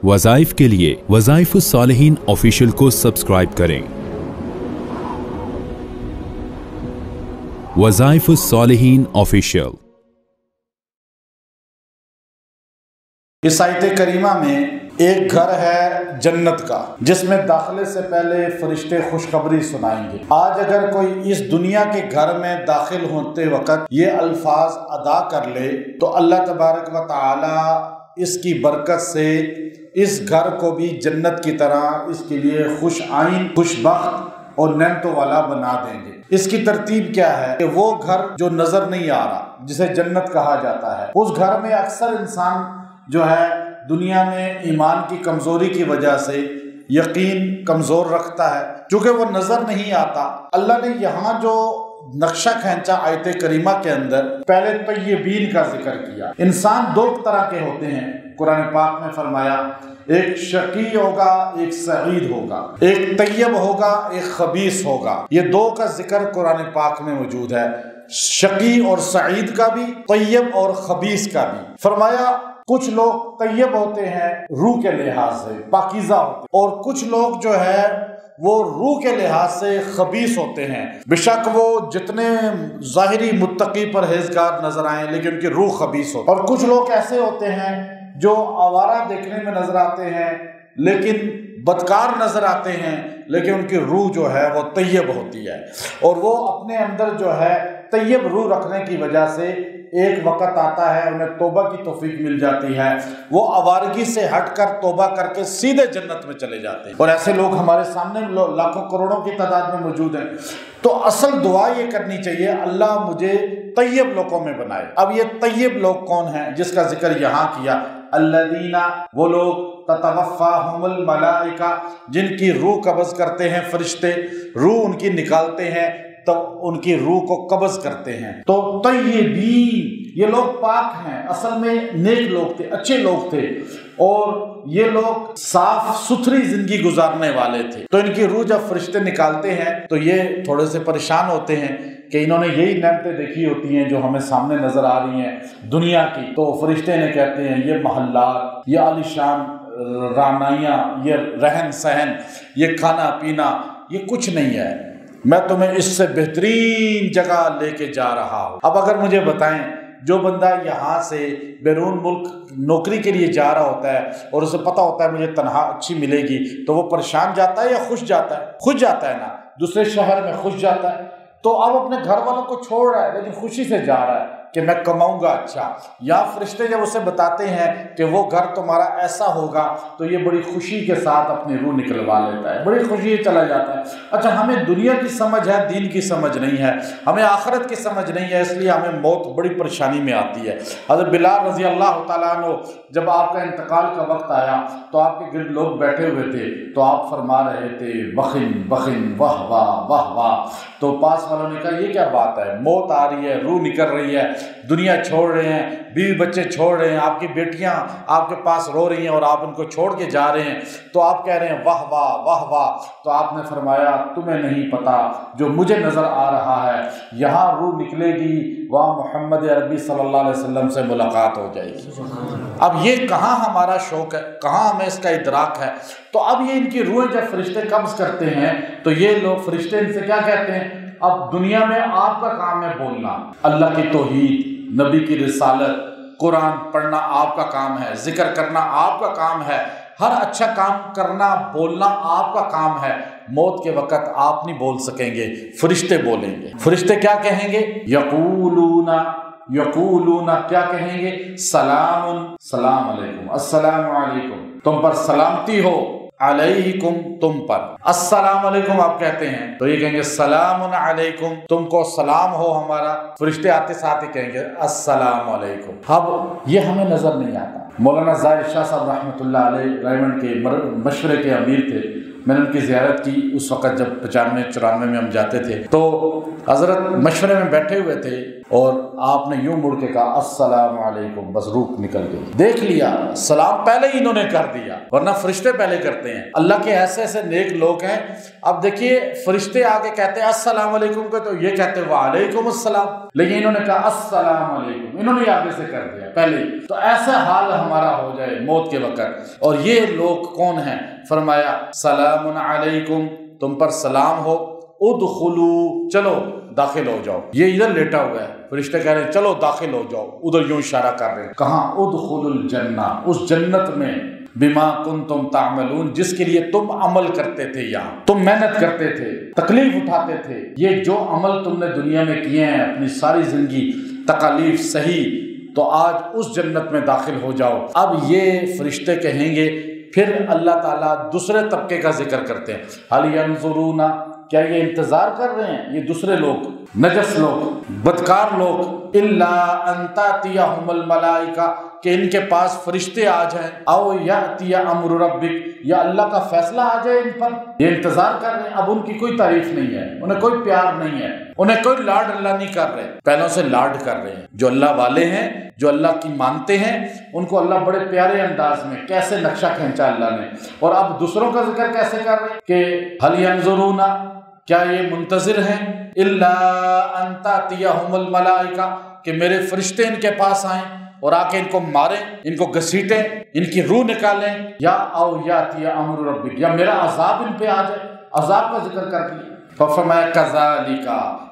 वज़ाइफ के लिए वज़ाइफुस सालिहीन ऑफिशियल को सब्सक्राइब करें। वज़ाइफुस सालिहीन ऑफिशियल। इस आयत करीमा में एक घर है जन्नत का, जिसमें दाखिले से पहले फरिश्ते खुशखबरी सुनाएंगे। आज अगर कोई इस दुनिया के घर में दाखिल होते वक्त ये अल्फाज अदा कर ले तो अल्लाह तबारक व तआला इसकी बरकत से इस घर को भी जन्नत की तरह इसके लिए खुश आइन, खुशबख्त और नेमतों वाला बना देंगे। इसकी तरतीब क्या है कि वो घर जो नजर नहीं आ रहा, जिसे जन्नत कहा जाता है, उस घर में अक्सर इंसान जो है दुनिया में ईमान की कमजोरी की वजह से यकीन कमजोर रखता है, चूंकि वो नजर नहीं आता। अल्लाह ने यहाँ जो नक्शा खींचा आयत करीमा के अंदर, पहले तय्यबीन का जिक्र किया। इंसान दो तरह के होते हैं, कुरान पाक में फरमाया एक शकी होगा, एक सईद होगा, एक तय्यब होगा, एक खबीस होगा। ये दो का जिक्र कुरान पाक में मौजूद है, शकी और सईद का भी, तय्यब और खबीस का भी। फरमाया कुछ लोग तय्यब होते हैं रूह के लिहाज से, पाकीज़ा होते, और कुछ लोग जो है वो रूह के लिहाज से खबीस होते हैं। बेशक वो जितने ज़ाहिरी मुत्तकी परहेज़गार नजर आए, लेकिन उनकी रूह खबीस होती है। और कुछ लोग ऐसे होते हैं जो आवारा देखने में नजर आते हैं, लेकिन बदकार नजर आते हैं, लेकिन उनकी रूह जो है वो तय्यब होती है। और वो अपने अंदर जो है तय्यब रूह रखने की वजह से एक वक्त आता है उन्हें तौबा की तौफीक मिल जाती है, वो आवारगी से हटकर तौबा करके सीधे जन्नत में चले जाते हैं। और ऐसे लोग हमारे सामने लाखों करोड़ों की तादाद में मौजूद हैं। तो असल दुआ ये करनी चाहिए, अल्लाह मुझे तय्यब लोगों में बनाए। अब ये तय्यब लोग कौन हैं जिसका जिक्र यहाँ किया? अल्लज़ीना, वो लोग ततवफ़्फ़ाहुमुल मलाइका, जिनकी रूह कब्ज़ करते हैं फरिश्ते, रूह उनकी निकालते हैं तो उनकी रूह को कब्ज़ करते हैं। तो तय्यबीन, ये लोग पाक हैं, असल में नेक लोग थे, अच्छे लोग थे, और ये लोग साफ सुथरी जिंदगी गुजारने वाले थे। तो इनकी रूह जब फरिश्ते निकालते हैं तो ये थोड़े से परेशान होते हैं कि इन्होंने यही नेमतें देखी होती हैं जो हमें सामने नजर आ रही हैं दुनिया की। तो फरिश्ते ने कहते हैं ये महल्लात, ये आलीशान रानाइयाँ, ये रहन सहन, ये खाना पीना, ये कुछ नहीं है, मैं तुम्हें इससे बेहतरीन जगह लेके जा रहा हूँ। अब अगर मुझे बताएं, जो बंदा यहाँ से बैरून मुल्क नौकरी के लिए जा रहा होता है और उसे पता होता है मुझे तनख्वाह अच्छी मिलेगी, तो वो परेशान जाता है या खुश जाता है? खुश जाता है ना, दूसरे शहर में खुश जाता है। तो अब अपने घर वालों को छोड़ रहा है, लेकिन खुशी से जा रहा है कि मैं कमाऊंगा अच्छा। या फरिश्ते जब उसे बताते हैं कि वो घर तुम्हारा ऐसा होगा, तो ये बड़ी खुशी के साथ अपनी रूह निकलवा लेता है, बड़ी खुशी चला जाता है। अच्छा, हमें दुनिया की समझ है, दीन की समझ नहीं है, हमें आखिरत की समझ नहीं है, इसलिए हमें मौत बड़ी परेशानी में आती है। हज़रत बिलाल रज़ी अल्लाह तआला अन्हु, जब आपका इंतकाल का वक्त आया तो आपके गिर्द लोग बैठे हुए थे, तो आप फरमा रहे थे बखिन बखिन वाह वाह वाह वाह। तो पास वालों ने कहा ये क्या बात है, मौत आ रही है, रूह निकल रही है, दुनिया छोड़ रहे हैं, बीवी बच्चे छोड़ रहे हैं, आपकी बेटियां आपके पास रो रही हैं और आप उनको छोड़ के जा रहे हैं, तो आप कह रहे हैं वाह वाह वाह वाह। तो आपने फरमाया तुम्हें नहीं पता, जो मुझे नज़र आ रहा है, यहाँ रूह निकलेगी, वहाँ मोहम्मद अरबी सल्लल्लाहु अलैहि वसल्लम से मुलाकात हो जाएगी। अब ये कहाँ हमारा शौक़ है, कहाँ हमें इसका इदराक है? तो अब ये इनकी रूहें जब फरिश्ते कब्ज़ करते हैं तो ये लोग फरिश्ते इनसे क्या कहते हैं? अब दुनिया में आपका काम है बोलना, अल्लाह की तौहीद, नबी की रिसालत, कुरान पढ़ना आपका काम है, जिक्र करना आपका काम है, हर अच्छा काम करना, बोलना आपका काम है। मौत के वक़्त आप नहीं बोल सकेंगे, फरिश्ते बोलेंगे। फरिश्ते क्या कहेंगे? यकूलूना, यकूलूना क्या कहेंगे? सलामुन, सलाम अलैकुम, अस्सलामु अलैकुम, तुम पर सलामती हो, अलैकुम, तुम पर, अस्सलाम अलैकुम आप कहते हैं तो ये कहेंगे सलामुन अलैकुम, तुमको सलाम हो हमारा। फरिश्ते आते साथ ही कहेंगे अस्सलाम अलैकुम। अब ये हमें नजर नहीं आता। मौलाना ज़ाहिर शाह साहब रहमतुल्लाह अलैह रायमंड के मशवरे के अमीर थे, میں نے ان کی زیارت کی اس وقت جب 95-94 میں ہم جاتے تھے، تو حضرت مشورے میں بیٹھے ہوئے تھے اور آپ نے یوں مڑ کے کہا السلام علیکم، بس روح نکل گئی۔ دیکھ لیا سلام پہلے ہی انہوں نے کر دیا، ورنہ فرشتے پہلے کرتے ہیں۔ اللہ کے ایسے ایسے نیک لوگ ہیں۔ اب دیکھیے فرشتے آگے کہتے ہیں السلام علیکم کو، تو یہ کہتے ہیں وعلیکم السلام، لیکن انہوں نے کہا السلام علیکم، انہوں نے آگے سے کر دیا پہلے ہی۔ تو ایسا حال ہمارا ہو جائے موت کے وقت۔ اور یہ لوگ کون ہیں؟ فرمایا سلام علیکم، تم پر سلام ہو، ادخلوا، چلو داخل ہو جاؤ۔ یہ ادھر لیٹا ہوا ہے، فرشتے کہہ رہے ہیں چلو داخل ہو جاؤ، ادھر یوں اشارہ کر رہے ہیں، کہاں؟ ادخلوا الجنہ، اس جنت میں، بما کنتم تعملون، جس کے لیے تم عمل کرتے تھے، یہاں تم محنت کرتے تھے، تکلیف اٹھاتے تھے، یہ جو عمل تم نے دنیا میں کیے ہیں اپنی ساری زندگی، تکالیف صحیح، تو آج اس جنت میں داخل ہو جاؤ۔ اب یہ فرشتے کہیں گے، پھر اللہ تعالیٰ دوسرے طبقے کا ذکر کرتے ہیں، هل ينظرون، کیا یہ انتظار کر رہے ہیں یہ دوسرے لوگ، نجس لوگ، بدکار لوگ، الا ان تاتیہم الملائکہ، کہ ان کے پاس فرشتے آ جائیں، او یاتی امر ربک، یا اللہ کا فیصلہ آ جائے ان پر، یہ انتظار کر رہے ہیں۔ اب ان کی کوئی تعریف نہیں ہے، انہیں کوئی پیار نہیں ہے، انہیں کوئی لاڈ اللہ نہیں کر رہے، پہلوں سے لاڈ کر رہے ہیں۔ جو اللہ والے ہیں، جو اللہ کی مانتے ہیں، ان کو اللہ بڑے پیارے انداز میں کیسے نقشہ کھینچا اللہ نے۔ اور اب دوسروں کا ذکر کیسے کر رہے ہیں کہ هل ينظرون، کیا یہ منتظر ہیں، الا ان تاتیہم الملائکہ، کہ میرے فرشتے ان کے پاس آئیں اور آ کے ان کو ماریں، ان کو گھسیٹیں، ان کی روح نکالیں، یا او یاتی امر ربک، یا میرا عذاب ان پہ آ جائے۔ عذاب کا ذکر کر دیا، فرمایا کذالک،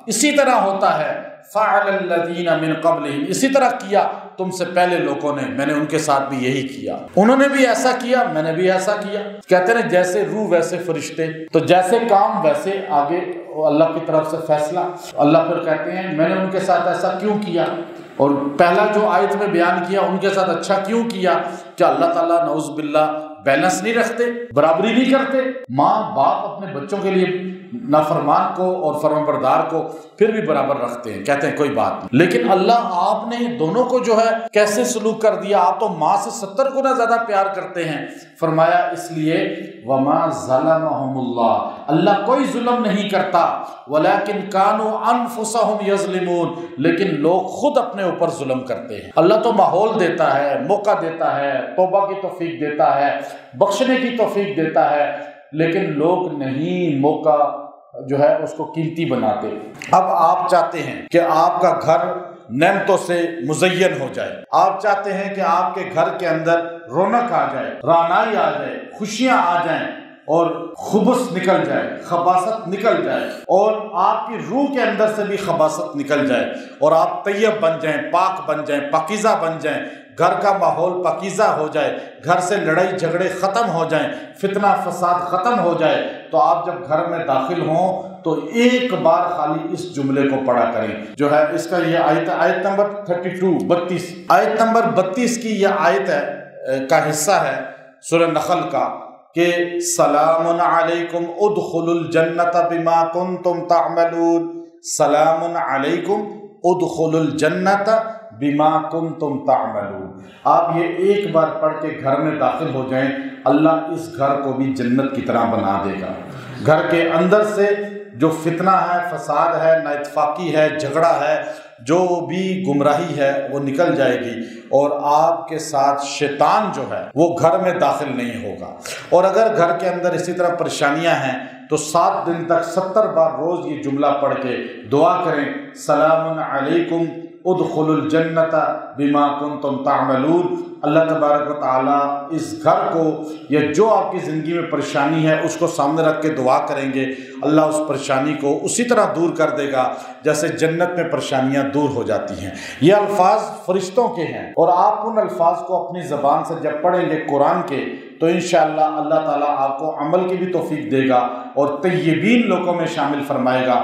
اسی طرح ہوتا ہے، فعل الذین من قبلہم، اسی طرح کیا تم سے پہلے لوگوں نے، میں نے ان کے ساتھ بھی یہی کیا، انہوں نے بھی ایسا کیا، میں نے بھی ایسا کیا۔ کہتے ہیں جیسے روح ویسے فرشتے، تو جیسے کام ویسے آگے اللہ کی طرف سے فیصلہ۔ اللہ پھر کہتے ہیں میں نے ان کے ساتھ ایسا کیوں کیا، اور پہلا جو آیت میں بیان کیا ان کے ساتھ اچھا کیوں کیا؟ کیا اللہ تعالیٰ نعوذ باللہ بیلنس نہیں رکھتے، برابری نہیں کرتے؟ ماں باپ اپنے بچوں کے لیے نافرمان کو اور فرمانبردار کو پھر بھی برابر رکھتے ہیں، کہتے ہیں کوئی بات نہیں، لیکن اللہ آپ نے دونوں کو جو ہے کیسے سلوک کر دیا؟ آپ تو ماں سے 70 گنا زیادہ پیار کرتے ہیں۔ فرمایا اس لیے وما ظلمهم اللہ، اللہ کوئی ظلم نہیں کرتا، ولکن كانوا انفسهم یظلمون، لیکن لوگ خود اپنے اوپر ظلم کرتے ہیں۔ اللہ تو ماحول دیتا ہے، موقع دیتا ہے، توبہ کی توفیق دیتا ہے، بخشنے کی توفیق دیتا ہے، لیکن لوگ نہیں موقع جو ہے اس کو قیمتی بناتے۔ اب آپ چاہتے ہیں کہ آپ کا گھر نعمتوں سے مزین ہو جائے، آپ چاہتے ہیں کہ آپ کے گھر کے اندر رونق آ جائے، رعنائی آ جائے، خوشیاں آ جائیں، اور خبث نکل جائے، خباثت نکل جائے، اور آپ کی روح کے اندر سے بھی خباثت نکل جائے، اور آپ طیب بن جائیں، پاک بن جائیں، پاکیزہ بن جائیں، گھر کا ماحول پاکیزہ ہو جائے، گھر سے لڑائی جھگڑے ختم ہو جائیں، فتنہ فساد ختم ہو جائے، تو آپ جب گھر میں داخل ہوں تو ایک بار خالی اس جملے کو پڑھا کریں، جو ہے اس کا یہ آیت نمبر 32 آیت نمبر 32 کی یہ آیت ہے کا حصہ ہے سورہ نخل کا، کہ سلام علیکم ادخلوا الجنت بما کنتم تعملون، سلام علیکم ادخلوا الجنت بما کنتم تعملون۔ آپ یہ ایک بار پڑھ کے گھر میں داخل ہو جائیں، اللہ اس گھر کو بھی جنت کی طرح بنا دے گا۔ گھر کے اندر سے جو فتنہ ہے، فساد ہے، نا اتفاقی ہے، جھگڑا ہے، جو بھی گمراہی ہے وہ نکل جائے گی، اور آپ کے ساتھ شیطان جو ہے وہ گھر میں داخل نہیں ہوگا۔ اور اگر گھر کے اندر اسی طرح پریشانیاں ہیں تو 7 دن تک 70 بار روز یہ جملہ پڑھ کے دعا کریں، سلام علیکم ادخلوا الجنت بما کنتم تعملون۔ اللہ تبارک و تعالیٰ اس گھر کو یا جو آپ کی زندگی میں پریشانی ہے اس کو سامنے رکھ کے دعا کریں گے، اللہ اس پریشانی کو اسی طرح دور کر دے گا جیسے جنت میں پریشانیاں دور ہو جاتی ہیں۔ یہ الفاظ فرشتوں کے ہیں، اور آپ ان الفاظ کو اپنی زبان سے جب پڑھیں گے قرآن کے، تو انشاءاللہ اللہ تعالیٰ آپ کو عمل کی بھی توفیق دے گا اور طیبین لوگوں میں شامل فرمائے گا۔